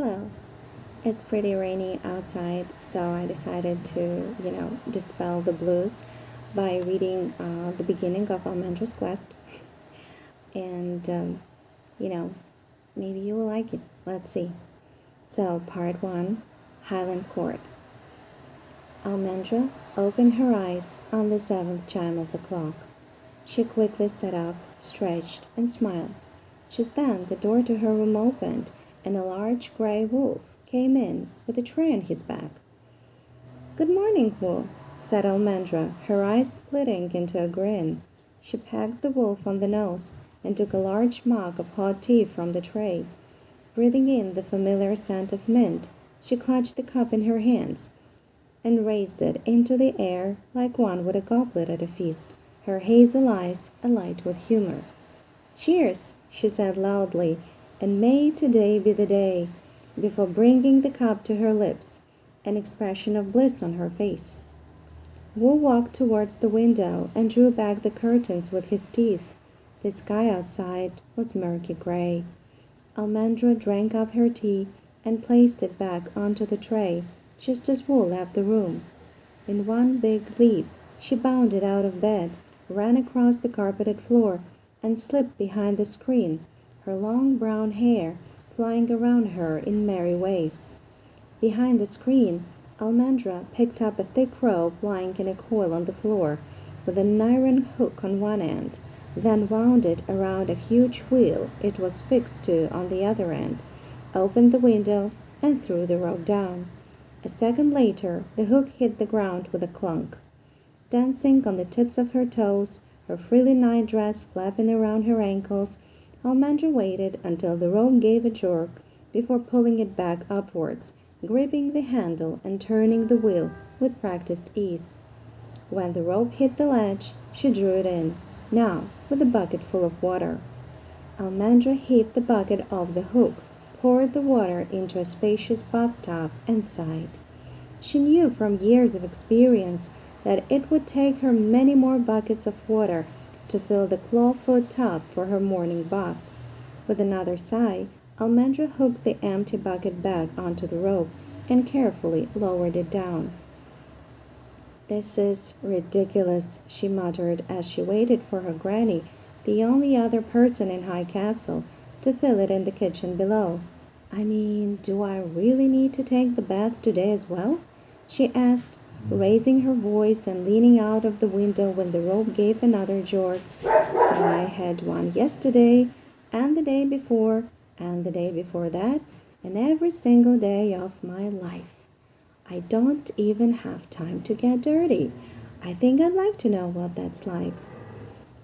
Hello. It's pretty rainy outside, so I decided to, dispel the blues by reading the beginning of Almendra'S quest. And, you know, maybe you will like it. Let's see. So, part 1, Highland Court. Almendra opened her eyes on the 7th chime of the clock. She quickly sat up, stretched, and smiled. Just then the door to her room opened, and a large gray wolf came in with a tray on his back. "Good morning, Wolf," said Almendra, her eyes splitting into a grin. She pecked the wolf on the nose and took a large mug of hot tea from the tray. Breathing in the familiar scent of mint, she clutched the cup in her hands and raised it into the air like one with a goblet at a feast, her hazel eyes alight with humor. "Cheers," she said loudly, "and may today be the day," before bringing the cup to her lips, an expression of bliss on her face. Wu walked towards the window and drew back the curtains with his teeth. The sky outside was murky gray. Almendra drank up her tea and placed it back onto the tray just as Wu left the room. In one big leap, she bounded out of bed, ran across the carpeted floor, and slipped behind the screen, her long brown hair flying around her in merry waves. Behind the screen, Almendra picked up a thick rope lying in a coil on the floor, with an iron hook on one end, then wound it around a huge wheel it was fixed to on the other end, opened the window, and threw the rope down. A second later, the hook hit the ground with a clunk. Dancing on the tips of her toes, her frilly night dress flapping around her ankles, Almendra waited until the rope gave a jerk before pulling it back upwards, gripping the handle and turning the wheel with practiced ease. When the rope hit the ledge, she drew it in, now with a bucket full of water. Almendra heaved the bucket off the hook, poured the water into a spacious bathtub, and sighed. She knew from years of experience that it would take her many more buckets of water to fill the clawfoot tub for her morning bath. With another sigh, Almendra hooked the empty bucket back onto the rope and carefully lowered it down. "This is ridiculous," she muttered as she waited for her granny, the only other person in High Castle, to fill it in the kitchen below. "I mean, do I really need to take the bath today as well?" she asked, raising her voice and leaning out of the window when the rope gave another jerk. "I had one yesterday, and the day before, and the day before that, and every single day of my life. I don't even have time to get dirty. I think I'd like to know what that's like."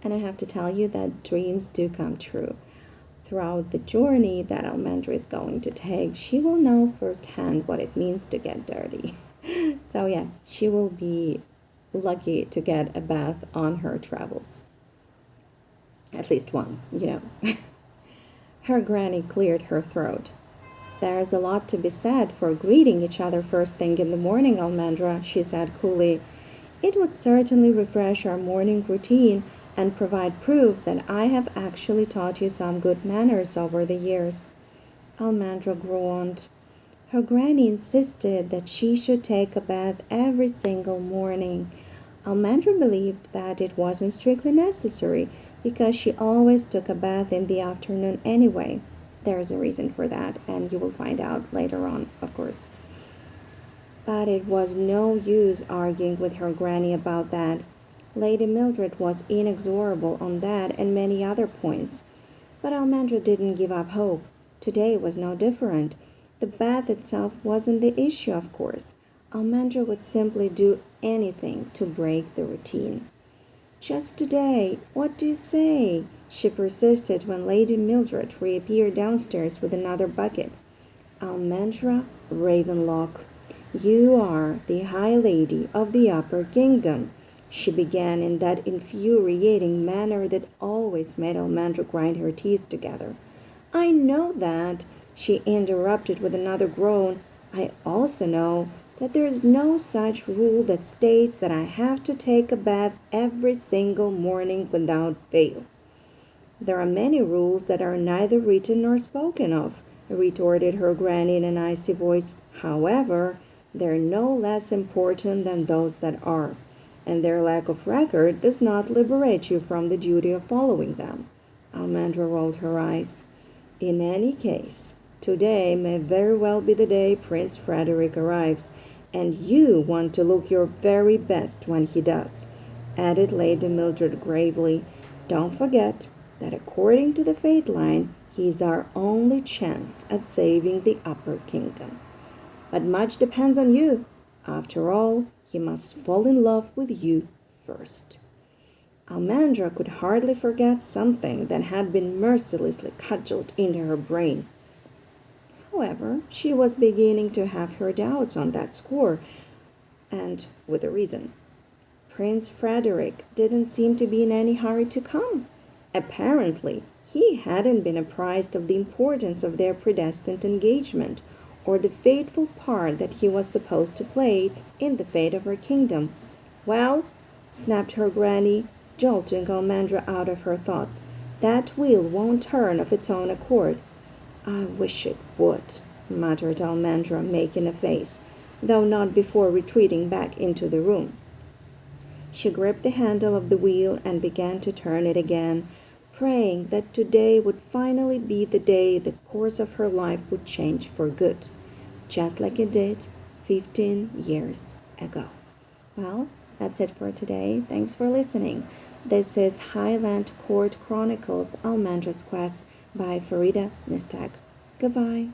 And I have to tell you that dreams do come true. Throughout the journey that Almendra is going to take, she will know firsthand what it means to get dirty. So yeah, she will be lucky to get a bath on her travels. At least one. Her granny cleared her throat. "There's a lot to be said for greeting each other first thing in the morning, Almendra," she said coolly. "It would certainly refresh our morning routine and provide proof that I have actually taught you some good manners over the years." Almendra groaned. Her granny insisted that she should take a bath every single morning. Almendra believed that it wasn't strictly necessary because she always took a bath in the afternoon anyway. There's a reason for that, and you will find out later on, of course. But it was no use arguing with her granny about that. Lady Mildred was inexorable on that and many other points. But Almendra didn't give up hope. Today was no different. The bath itself wasn't the issue, of course. Almendra would simply do anything to break the routine. "Just today, what do you say?" she persisted when Lady Mildred reappeared downstairs with another bucket. "Almendra Ravenlock, you are the High Lady of the Upper Kingdom," she began in that infuriating manner that always made Almendra grind her teeth together. "I know that," she interrupted with another groan. "I also know that there is no such rule that states that I have to take a bath every single morning without fail. There are many rules that are neither written nor spoken of, retorted her granny in an icy voice. However, they're no less important than those that are, and their lack of record does not liberate you from the duty of following them. Almendra rolled her eyes. In any case, today may very well be the day Prince Frederick arrives, and you want to look your very best when he does, added Lady Mildred gravely. Don't forget that according to the fate line, he's our only chance at saving the Upper Kingdom. But much depends on you. After all, he must fall in love with you first. Almendra could hardly forget something that had been mercilessly cudgeled into her brain. However, she was beginning to have her doubts on that score, and with a reason. Prince Frederick didn't seem to be in any hurry to come. Apparently, he hadn't been apprised of the importance of their predestined engagement, or the fateful part that he was supposed to play in the fate of her kingdom. Well, snapped her granny, jolting Almendra out of her thoughts, that wheel won't turn of its own accord. I wish it would, muttered Almendra, making a face, though not before retreating back into the room. She gripped the handle of the wheel and began to turn it again, praying that today would finally be the day the course of her life would change for good, just like it did 15 years ago. Well, that's it for today. Thanks for listening. This is Highland Court Chronicles Almendra'S Quest by Farida Mistag. Goodbye.